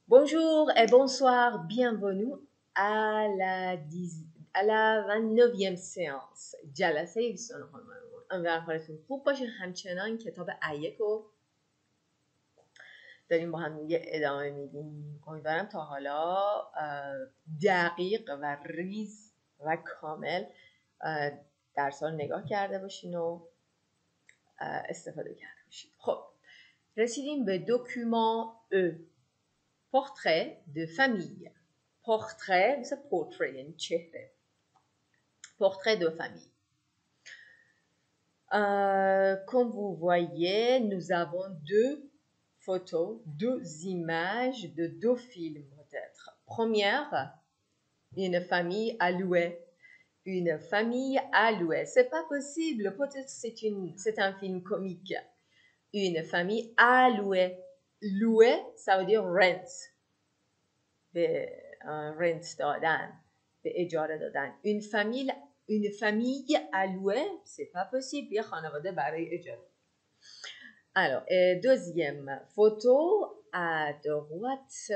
Bonjour et bonsoir, bienvenue à la 29e séance جلسه 29. امیدوارم حالتون خوب باشه. همچنان کتاب ایک رو داریم با هم دیگه ادامه میدیم. امیدوارم تا حالا دقیق و ریز و کامل درس رو نگاه کرده باشین و استفاده کرده باشید. خب رسیدیم به دکومان ا، portrait de famille. Portrait, c'est portrait, یعنی چهره. Portrait de famille. Comme vous voyez, nous avons deux photos, deux images de deux films peut-être. Première, une famille à louer. Une famille à louer. C'est pas possible, peut-être c'est un film comique. Une famille à louer. Louer, ça veut dire rent. به رنت دادن، به اجاره دادن. une famille à louer, c'est pas possible. یه خانواده برای اجاره. Alors, deuxième photo à droite,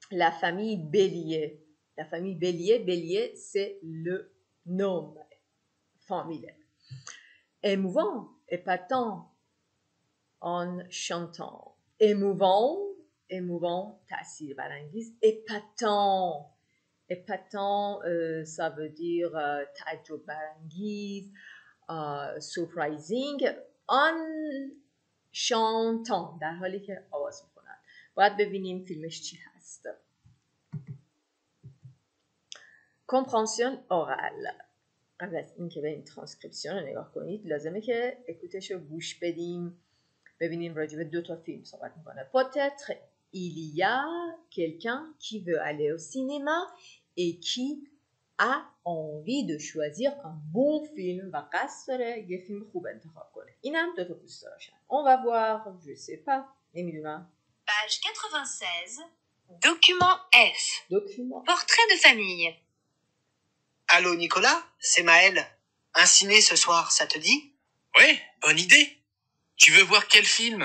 la famille Bélier. La famille Bélier, Bélier, c'est le nom familial. Émouvant, épatant, en chantant. Émouvant, تأثیر برانگیز. épatant, ça veut dire تعجب برانگیز, surprising, en chantant, در حالی که آواز میخونن. باید ببینیم فیلمش چی هست. compréhension orale. قبل از اینکه بریم ترانسکریپسیون رو نگاه کنید لازمه که اکوتش رو گوش بدیم، ببینیم راجع به دو تا فیلم صحبت میکنه. Peut-être il y a quelqu'un qui veut aller au cinéma et qui a envie de choisir un bon film و قصد داره یه فیلم خوب انتخاب کنه. اینم دو تا دوست داشتن. On va voir, je sais pas, نمیدونم. Page 96, document F. Document. Portrait de famille. Allô Nicolas, c'est Maël. Un ciné ce soir, ça te dit? Ouais, bonne idée. Tu veux voir quel film?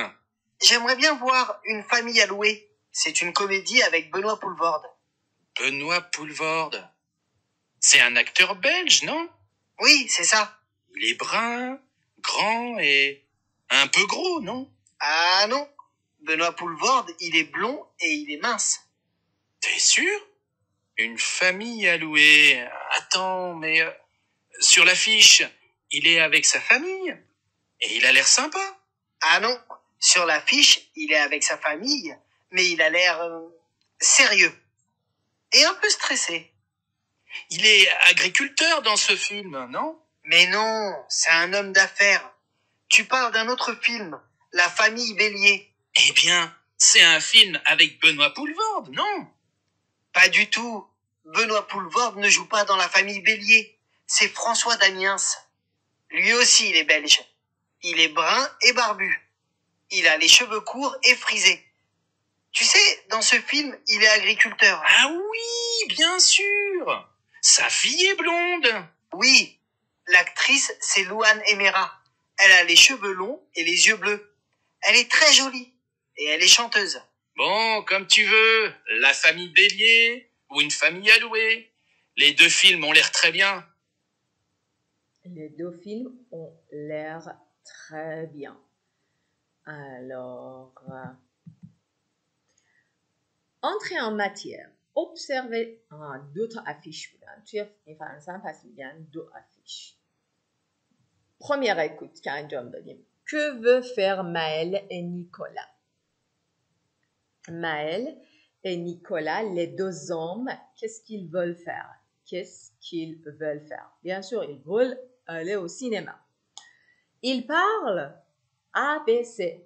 J'aimerais bien voir Une famille à louer. C'est une comédie avec Benoît Poelvoorde. Benoît Poelvoorde. C'est un acteur belge, non? Oui, c'est ça. Il est brun, grand et un peu gros, non? Ah non, Benoît Poelvoorde, il est blond et il est mince. T'es sûr? Une famille à louer. Attends, mais sur l'affiche, il est avec sa famille et il a l'air sympa. Ah non, sur l'affiche, il est avec sa famille, mais il a l'air sérieux et un peu stressé. Il est agriculteur dans ce film, non? Mais non, c'est un homme d'affaires. Tu parles d'un autre film, La famille Bélier. Eh bien, c'est un film avec Benoît Poelvoorde, non? Pas du tout. Benoît Poelvoorde ne joue pas dans La famille Bélier. C'est François Damiens. Lui aussi, il est belge. Il est brun et barbu. Il a les cheveux courts et frisés. Tu sais, dans ce film, il est agriculteur. Ah oui, bien sûr. Sa fille est blonde. Oui, l'actrice, c'est Louane Emera. Elle a les cheveux longs et les yeux bleus. Elle est très jolie et elle est chanteuse. Bon, comme tu veux, La famille Bélier ou Une famille à louer. Les deux films ont l'air très bien. Les deux films ont l'air très bien. Alors, entrer en matière. Observez دو تا افیش بودن توی این فرانسه هم پس میگن دو افیش. Première écoute که انجام دادیم. Que veut faire Maël et Nicolas? Maël et Nicolas, les deux hommes, qu'est-ce qu'ils veulent faire? Qu'est-ce qu'ils veulent faire? Bien sûr, ils veulent aller au cinéma. Ils parlent ABC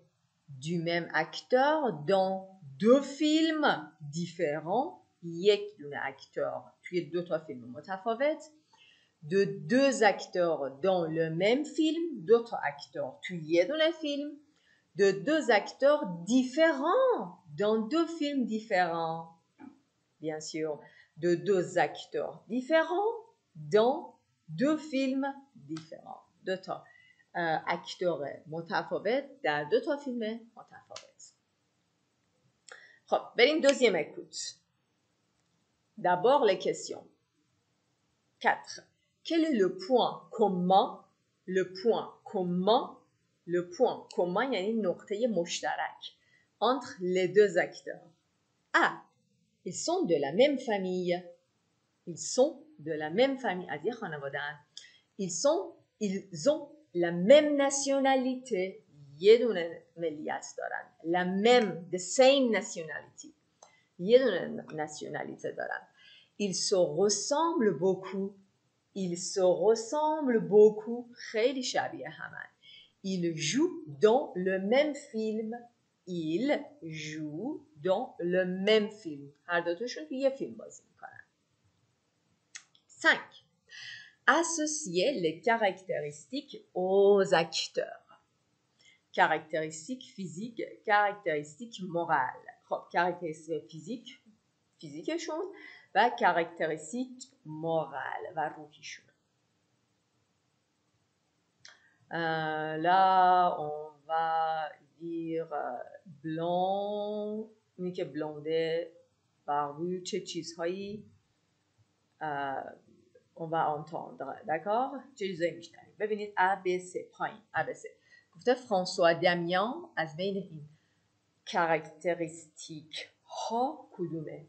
du même acteur dans deux films différents. یک دونه اکتور توی دو تا فیلم متفاوت. De deux acteurs dans le même film. دو تا اکتور توی یه دونه فیلم. De deux acteurs différents dans deux films différents. Bien sûr, de deux acteurs différents dans deux films différents. دو تا اکتور متفاوت در دو تا فیلم متفاوت. خب بریم deuxième écoute. D'abord les questions. 4. Quel est le point commun یعنی نقطه مشترک entre les deux acteurs. A. Ils sont de la même famille. از یه خانواده‌اند. Ils ont la même nationalité. یه دونه ملیت دارن. the same nationality. یه دونه nationalité دارن. Ils se ressemblent beaucoup. خیلی شبیه همن. Ils jouent dans le même film. هر دوتاشون توی یه فیلم بازی میکنن. 5. Associer les caractéristiques aux acteurs. Caractéristiques physiques, caractéristiques morales. خب caractéristiques فیزیکشون و caractéristiques morales و روحیشون. Là, on va dire blanc, اونی که blonde, barbu, چه چیزهایی on va entendre, d'accord? چه چیزهایی میشنویم. ببینید ABC پایین ABC. گفته فرانسوا دامیان از بین این کاراکتریستیک ها کدومه؟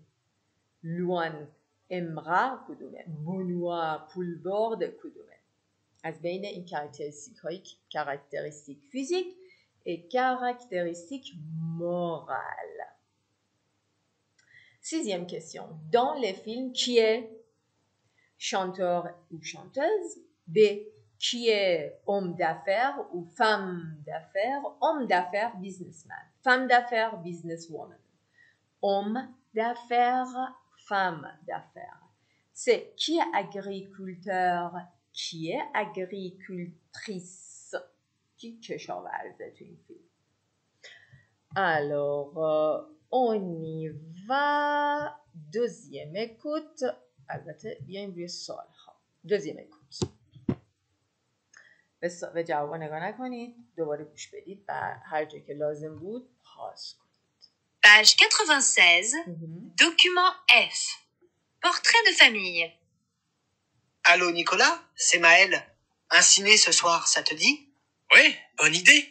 لوان امرا کدومه؟ بنوا پولبورد کدومه؟ از بین این کاراکتریستیک فیزیک et caractéristiques morales. 6e question. Dans les films, qui est chanteur ou chanteuse? B. Qui est homme d'affaires ou femme d'affaires? Homme d'affaires, businessman. Femme d'affaires, businesswoman. Homme d'affaires, femme d'affaires. C'est qui est agriculteur? Qui est agricultrice? Qui کشاورزه تو این فیلم. Alors, on y va. Deuxième écoute. البته بیایم روی سوال ها. Deuxième écoute. به جواب نگاه نکنید. دوباره گوش بدید و هر جا که لازم بود پاس کنید. Page 96. Document F. Portrait de famille. Allô Nicolas, c'est Maël. Un ciné ce soir, ça te dit? Ouais, bonne idée.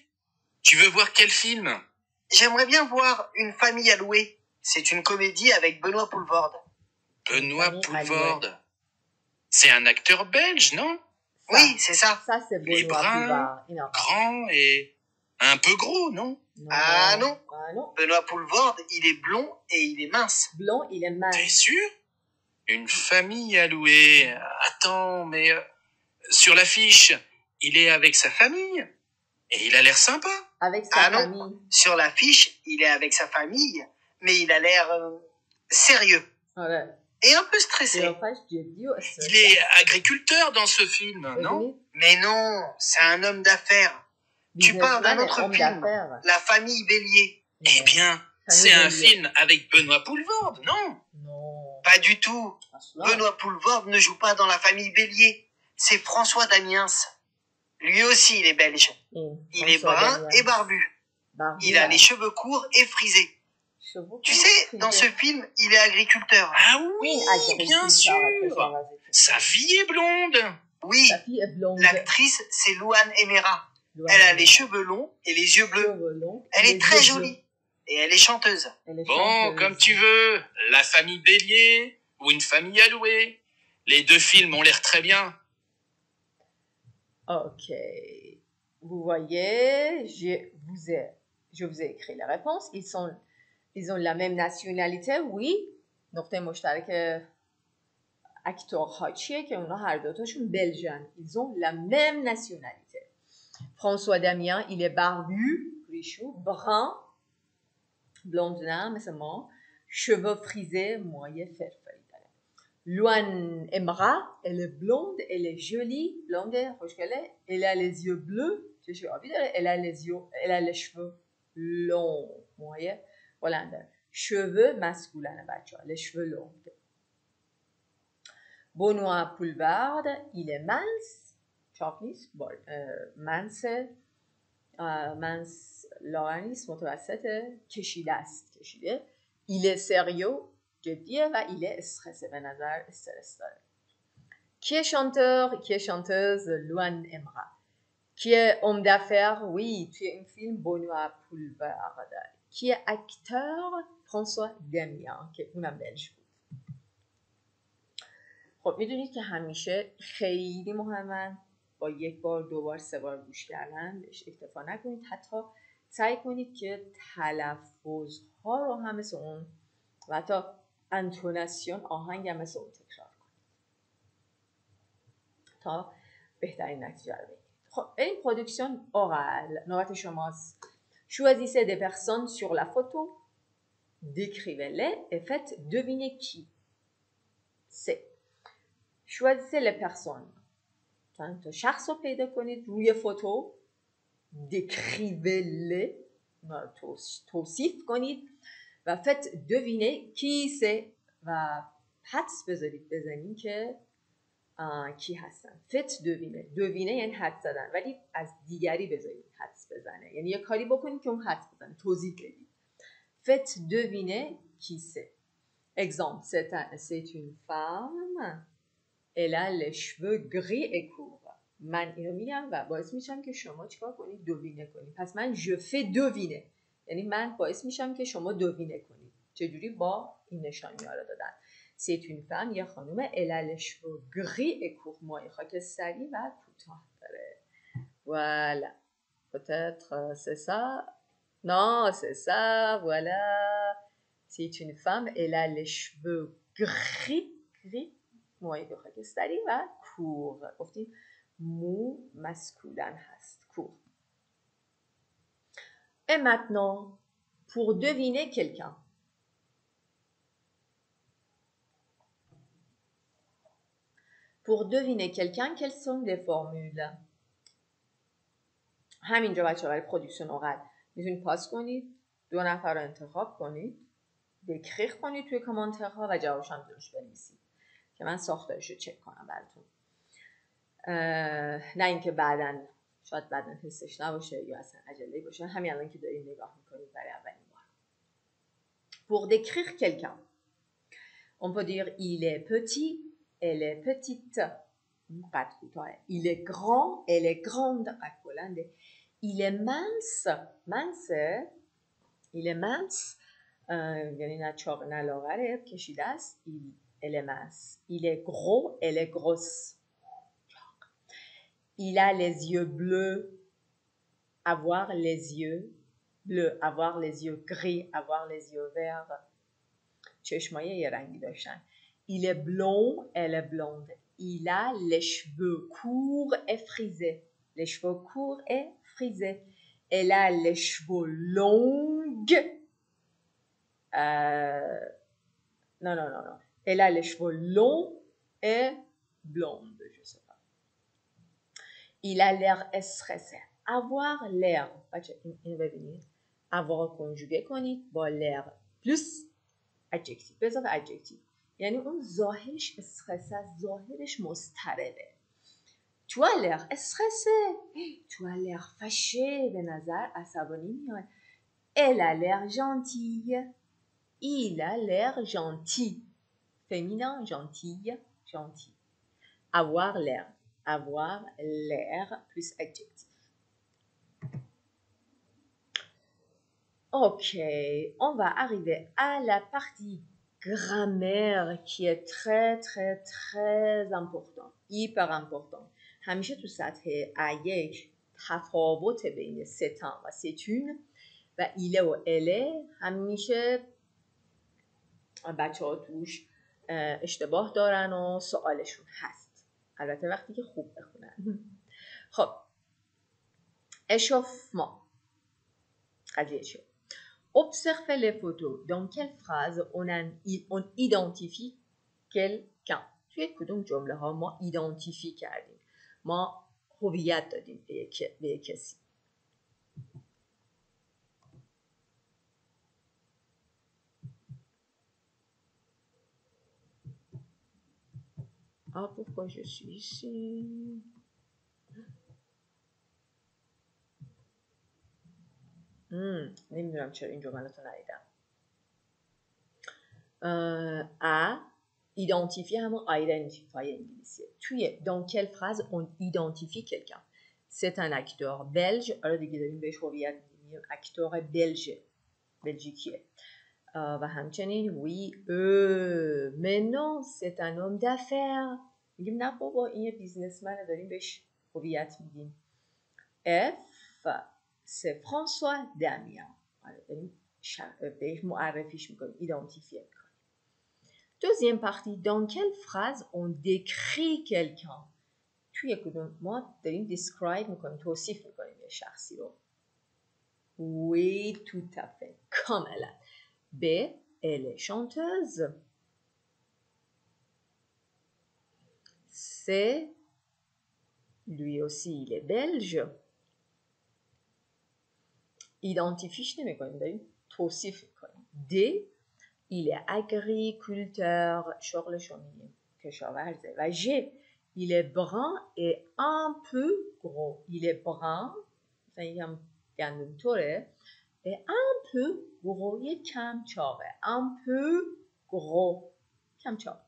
Tu veux voir quel film? J'aimerais bien voir Une famille à louer. C'est une comédie avec Benoît Poelvoorde. Benoît Poelvoorde. C'est un acteur belge, non? Oui, c'est ça. Ça, c'est Les bruns, grand et un peu gros, non? Ah non. Ah non. Benoît Poelvoorde, il est blond et il est mince. Blond, il est mince. T'es sûr? Une famille à louer. Attends, mais sur l'affiche, il est avec sa famille. Et il a l'air sympa. Avec sa famille. Non. Sur l'affiche, il est avec sa famille, mais il a l'air sérieux. Ouais. Et un peu stressé. Il est agriculteur dans ce film, non? Mais non, c'est un homme d'affaires. Tu parles d'un autre film, La famille Bélier. Eh bien, c'est un film avec Benoît Poelvoorde, non? Non. Pas du tout. Benoît Poelvoorde ne joue pas dans La famille Bélier. C'est François Damiens. Lui aussi, il est belge. Il est brun et barbu. Il a les cheveux courts et frisés. Tu sais, dans ce film, il est agriculteur. Ah oui, bien sûr. Sa fille est blonde. Oui, l'actrice, c'est Louane Emera. Elle a les cheveux longs et les yeux bleus. Elle est très jolie. Et elle est chanteuse. Bon, comme tu veux. La famille Bélier ou Une famille à louer. Les deux films ont l'air très bien. Ok. Vous voyez, je vous ai écrit les réponses. Ils ont la même nationalité, oui. نقطه مشترک اکتورها چیه که اونا هر دوتاشون بلژن. Ils ont la même nationalité. François Damien, il est barbu, richou, brun, blondin, مثل ما. Cheveux frisés, موهای فرفری داره. Louane Emra, elle est blonde, elle est jolie, blonde, خوشگله. Elle a les yeux bleus, چشم آبی داره. Elle a les cheveux longs, موهای بلند. Cheveux masculins بچه‌ها, les cheveux longs. Benoît Poelvoorde, il est mince, چاقیست، منس لاغر نیست، متوسطه، کشیده است، کشیده. il est sérieux جدیه و il est stressé به نظر استرس داره. کی شانتور کی شانتوز لوان امرا. کی homme d'affaires oui توی این فیلم بنوا پولبرگ داره. کی اکتور فرانسوا دمیان که اونم بلژ بود. خب میدونید که همیشه خیلی مهمه با یک بار دو بار سه بار گوش کردن بهش اکتفا نکنید، حتی سعی کنید که تلفظ ها رو هم مثل اون و حتی انتوناسیون آهنگ هم مثل اون تکرار کنید تا بهترین نتیجه رو بگیرید. خب این پرودکسیون اورال نوبت شماست. Choisissez des personnes sur la photo, décrivez-les et faites deviner qui c'est. Choisissez les personnes. چند تا شخص رو پیدا کنید روی فوتو، décrivez-les توصیف کنید و faites deviner qui c'est و حدس بزنید که کی هستن. faites deviner یعنی حدس زدن، ولی از دیگری بذارید حدس بزنه، یعنی یه کاری بکنید که اون حدس بزنه، توضیح بدید. faites deviner qui c'est. Exemple, c'est une femme. Elle a les cheveux gris et courts. من اینو میگم و باعث میشم که شما چیکار کنید؟ دوینه کنید. پس من je fais deviner، یعنی من باعث میشم که شما دوینه کنید. چجوری؟ با این نشانی‌ها رو دادن. c'est une femme، یه خانومه. elle a les cheveux gris et courts، موهای خاکستری و کوتاه داره. voilà. peut-être c'est ça. non, c'est ça. voilà. c'est une femme. elle a les cheveux gris موهای خاکستری و کور. گفتیم مو masculin هست. کور. Et maintenant, pour deviner quelqu'un. Pour deviner quelqu'un, quelles sont les formules? همینجا بچه برای پرودکسیون اورال میتونید پاس کنید، دو نفر رو انتخاب کنید، دکریخ کنید توی کامنترها و جوابش هم درش بنویسید که من ساختارش رو چک کنم براتون. نه اینکه شاید بعداً حسش نباشه یا اصلا عجله باشه. همین الان که دارید نگاه میکنید برای اولین بار. Pour décrire quelqu'un, on peut dire il est petit, elle est petite. قد کوتاه. Il est grand, elle est grande. قد بلنده. Il est mince. Il est mince. یعنی نه چاق نه لاغره، کشیده است. Elle est mince. Il est gros, elle est grosse. Il a les yeux bleus. Avoir les yeux bleus. Avoir les yeux gris. Avoir les yeux verts. چشمای یه رنگی داشتن. Il est blond, elle est blonde. Il a les cheveux courts et frisés. Les cheveux courts et frisés. Elle a les cheveux longs. Non. Elle a les cheveux longs et blondes. Je sais pas. Il a l'air stressé. Avoir l'air. اینو ببینید. avoir conjugué کنید با l'air plus adjective. به اضافه adjective. یعنی اون ظاهرش استرس است، ظاهرش مضطربه. تو as l'air stressé. تو as l'air fâché. به نظر عصبانی میاد. Elle a l'air gentille. Il a l'air gentil. Féminin, gentille, gentil. Avoir l'air. Avoir l'air plus adjectif. Ok, on va arriver à la partie grammaire qui est très important. Hyper important. همیشه تو سطح A1 تفاوت بین ستان و ستون و ایله و اله همیشه بچه ها توش اشتباه دارن و سوالشون هست. البته وقتی که خوب بخونن. خب échauffement. قضیه چیه؟ Observez les photos. Dans quelle phrase on identifie quelqu'un. توی کدوم جمله ها ما ایدانتیفی کردیم، ما هویت دادیم به کسی. Ah, pourquoi je suis ici? نمیدونم چرا این جملات رو ندیدم. à identifier همون identify انگلیسیه. dans quelle phrase on identifie quelqu'un. C'est un acteur belge. آره دیگه داریم بهش هویت میدیم. اکتور بلژیکیه. و همچنین oui mais non c'est un homme d'affaires. میگیم نه بابا این یه بیزنسمنه، داریم بهش هویت میدیم. F c'est François Damien. آره داریم بهش معرفیش میکنیم، ایدانتیفیه میکنیم. Deuxième partie, dans quelle phrase on décrit quelqu'un. توی کدوم ما داریم describe میکنیم، توصیف میکنیم یه شخصی رو. Oui, tout à fait. Comme elle. B, elle est chanteuse. C, lui aussi il est belge. ایدانتیفیش نمیکنیم، داریم توصیف میکنیم. D, il est agriculteur. شغلش رو میگیم کشاورزه. و G, il est brun et un peu gros. Il est brun, مثلا یکم گندم طوره. Et un peu gros, یه کم چاقه. Un peu gros, کم چاقه.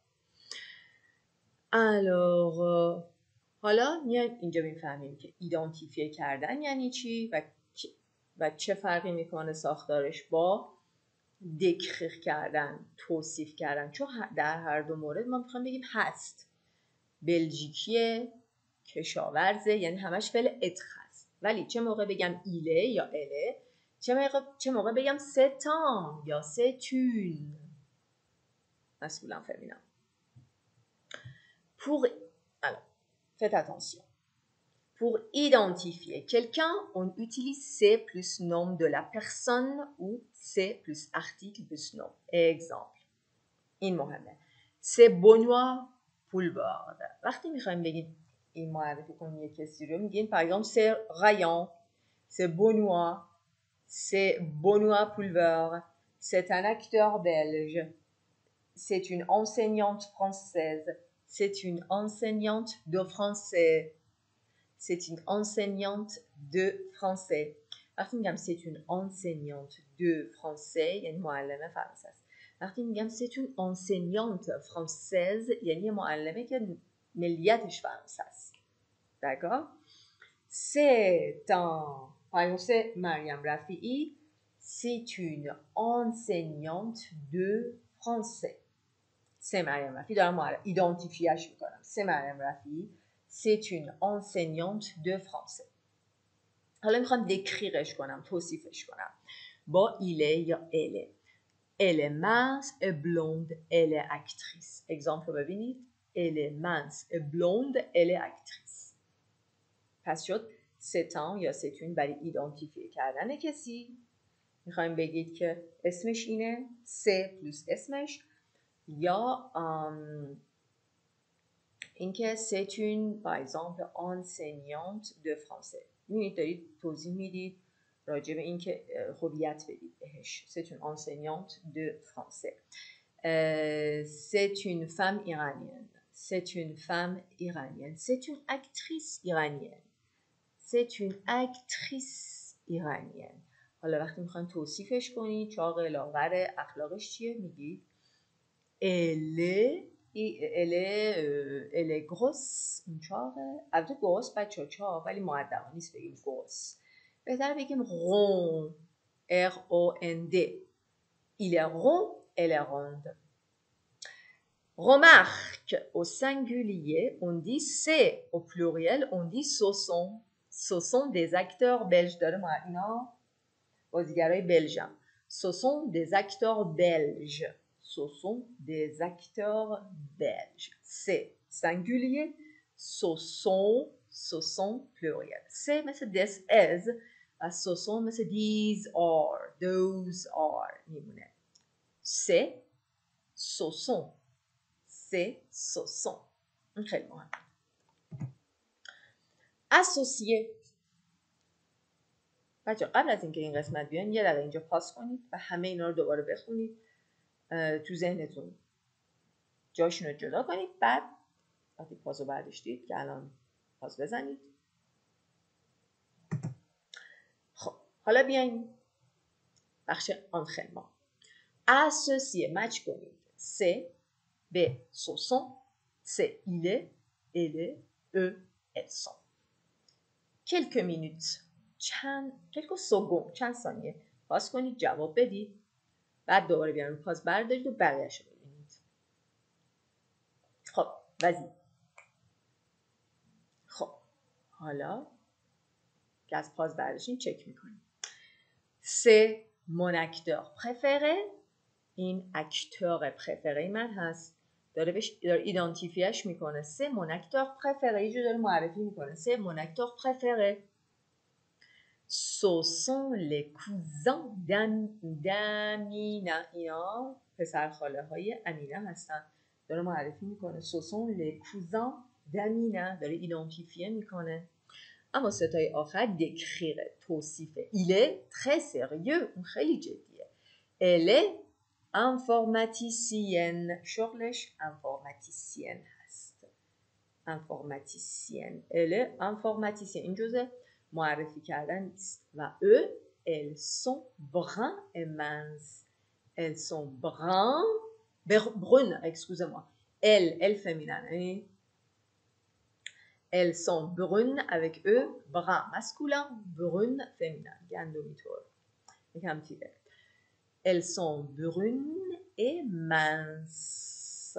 Alors, حالا میایم اینجا میفهمیم که ایدانتیفیه کردن یعنی چی و چه فرقی میکنه ساختارش با دکریر کردن، توصیف کردن. چون در هر دو مورد ما میخوایم بگیم هست. بلژیکیه، کشاورزه، یعنی همش فعل اتر هست. ولی چه موقع بگم ایله یا اله، چه موقع بگم ستان یا ستون، masculin féminin. Alors, faites attention. Pour identifier quelqu'un, on utilise C plus nom de la personne ou C plus article plus nom. Exemple. این مهمه. C'est Benoît Poulvord. وقتی میخوایم بگیم این معرفی کنیم یک کسی رو، میگین par exemple c'est Rayan, c'est Benoît, c'est Benoît Poulvord, c'est un acteur belge, c'est une enseignante française, c'est une enseignante de français, c'est une enseignante de français. وقتی میگم c'est une enseignante de français یعنی معلمه فرانسه است. وقتی میگم c'est une enseignante française یعنی معلمه که ملیتش فرانسه است. D'accord? C'est un... Par exemple, c'est Mariam Rafi'i. C'est une enseignante de français. C'est Mariam Rafi'i. دارم ایدانتیفیهش میکنم. C'est Mariam Rafi'i. C'est une enseignante de français. حالا میخوام دکریرش کنم، توصیفش کنم. با ایله یا اله. Elle est mince et blonde. Elle est actrice. Exemple ببینید. Elle est mince et blonde. Elle est actrice. پس شد ستان یا ستون برای ایدانتیفیه کردن کسی. میخوایم بگید که اسمش اینه، سه پلوس اسمش، یا اینکه ستون par exemple enseignante de français. میبینید دارید توضیح میدید راجع به اینکه هویت بدید بهش. C'est une enseignante de français. C'est une femme iranienne. C'est une femme iranienne. C'est une actrice iranienne. C'est une actrice iranienne. حالا وقتی میخواین توصیفش کنید، چاق لاغر، اخلاقش چیه؟ میگید elle est grosse. اون چاقه. البته grosse بچه چاق، ولی مؤدبانه نیست بگیم grosse. بهتر بگیم rond. R-O-N-D. Il est rond, elle est ronde. Remarque, au singulier, on dit c'est. Au pluriel, on dit ce sont. Ce sont des acteurs belges. داره ما اینا بازیگرای بلژن. Ce sont des acteurs belges. Ce sont des acteurs belges. C'est singulier. Ce sont pluriel. C'est مثل this is. Ce sont مثل these are. Those are. میمونه. C'est. Ce sont. C'est. Ce sont. خیلی مهم. اسوسیه. بچه قبل از اینکه این قسمت بیان یه دقیقه اینجا پاس کنید و همه اینا رو دوباره بخونید تو ذهنتون، جاشون رو جدا کنید. بعد وقتی پاس رو برداشتید که الان پاس بزنید. خب حالا بیاین بخش آنخلما. اسوسیه مچ کنید. c'est. B. Ce sont. C. Il est. Elle est. E. Elles sont. quelques minutes. quelques secondes. چند ثانیه. پاس کنید جواب بدید. بعد دوباره بیان پاس بردارید و بقیه‌شو ببینید. خب vas-y. خب حالا که از پاس برداشتین چک میکنیم. C'est mon acteur préféré. این اکتور پرفری من هست. داره ایدانتیفیش میکنه. C'est mon acteur préféré. یه جور داره معرفی میکنه. C'est mon acteur préféré. Ce sont les cousins d'Amina. اینا پسر خاله های امینه هستن. داره معرفی میکنه. Ce sont les cousins d'Amina. داره ایدانتیفیه میکنه. اما ستای آخر دکریره، توصیفه. Il est très sérieux. اون خیلی جدیه. Elle est informaticienne. شغلش informaticienne هست. informaticienne. Elle est informaticienne. این جزء معرفی کردن نیست. و eux, elles sont bruns et minces. Elles sont brunes, excusez-moi. Elle féminin. Elles sont brunes avec eux, brun masculin, brune féminin. Elles sont brunes et minces.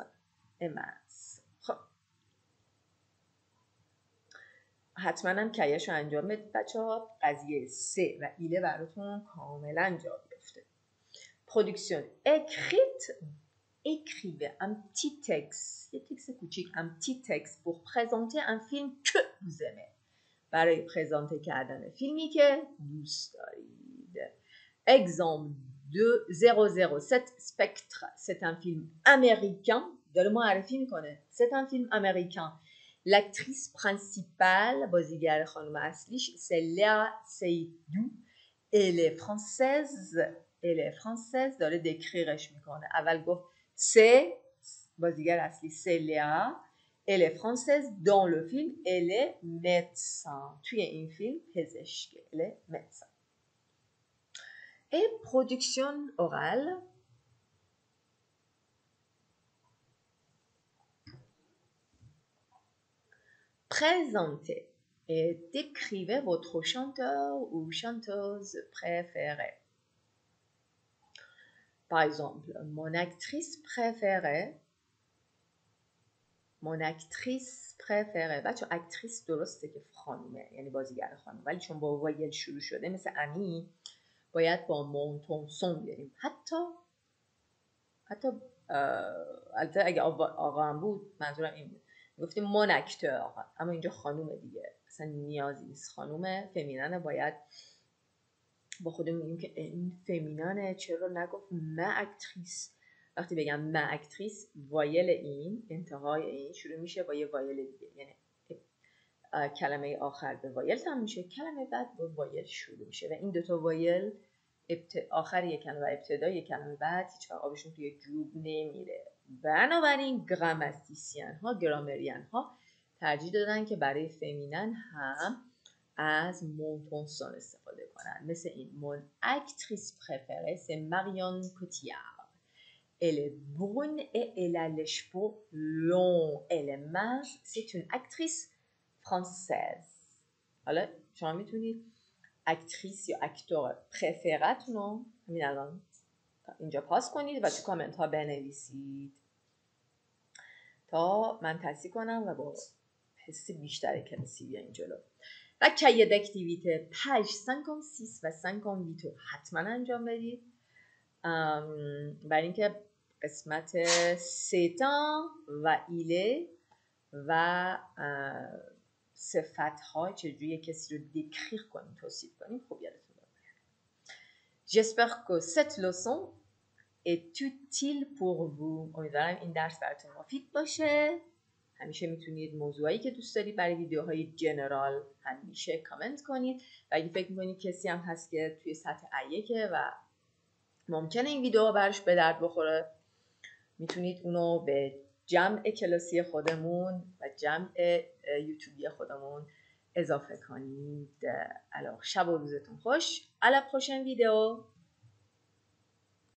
حتما هم کیه‌شو انجام بدید بچه‌ها. قضیه سه و ایله براتون کاملا جا بیفته. Production écrite. Écrivez un petit texte, un petit texte pour présenter un film que vous aimez. برای پرزنته کردن فیلمی که دوست دارید. Exemple 007 Spectre. C'est un film américain. داره معرفی میکنه. C'est un film américain. L'actrice principale, بازیگر خانم اصلیش, c'est Léa Seydoux. Elle est française. داره دکریرش میکنه. اول گفت c'est بازیگر اصلی c'est Léa. Elle est française. Dans le film, elle est médecin. توی این فیلم پزشکه. Elle est médecin. Et production orale. Présentez et décrivez votre chanteur ou chanteuse préférée. Par exemple, mon actrice préférée. بچه اکتریس درسته که خانومه، یعنی بازیگر خانوم، ولی چون با وایل شروع شده مثل امی باید با مونتون سون بیاریم. حتی البته اگه آقا هم بود منظورم این بود، گفتیم مون اکتور، اما اینجا خانومه دیگه، اصلا نیازی نیست، خانومه فمینانه، باید با خودم میگیم که این فمینانه، چرا نگفت ما اکتریس. وقتی بگم ما اکتریس، وایل این انتهای این شروع میشه با یه وایل دیگه، یعنی کلمه آخر به وایل تموم میشه، کلمه بعد با وایل شروع میشه و این دوتا وایل آخر یک کلمه و ابتدای یک کلمه بعد هیچ وقت آبشون توی جوب نمیره. بنابراین گرامریان ها ترجیح دادن که برای فمینن هم از مونتونسون استفاده کنن. مثل این mon actrice préférée c'est Marion Cotillard. Elle est brune et elle a les cheveux longs. Elle est mince. C'est une actrice française. حالا شما میتونید اکتریس یا اکتور پرفراتون رو همین الان اینجا پاس کنید و تو کامنت ها بنویسید تا من تصحیح کنم و با حس بیشتر کلاسی بیاین جلو. و کیه دکتیویته پاژ 56 و 58 رو حتما انجام بدید برای اینکه قسمت ستان و ایله و صفت ها چجوری کسی رو دکریر کنیم، توصیف کنیم، خوب یادتون باشه. J'espère que cette leçon est utile pour vous. امیدوارم این درس براتون مفید باشه. همیشه میتونید موضوعایی که دوست دارید برای ویدیوهای جنرال همیشه کامنت کنید و اگه فکر میکنید کسی هم هست که توی سطح A1 و ممکنه این ویدیو براش به درد بخوره، میتونید اونو به جمع کلاسی خودمون و جمع یوتیوبی خودمون اضافه کنید. شب و روزتون خوش. À la prochaine vidéo.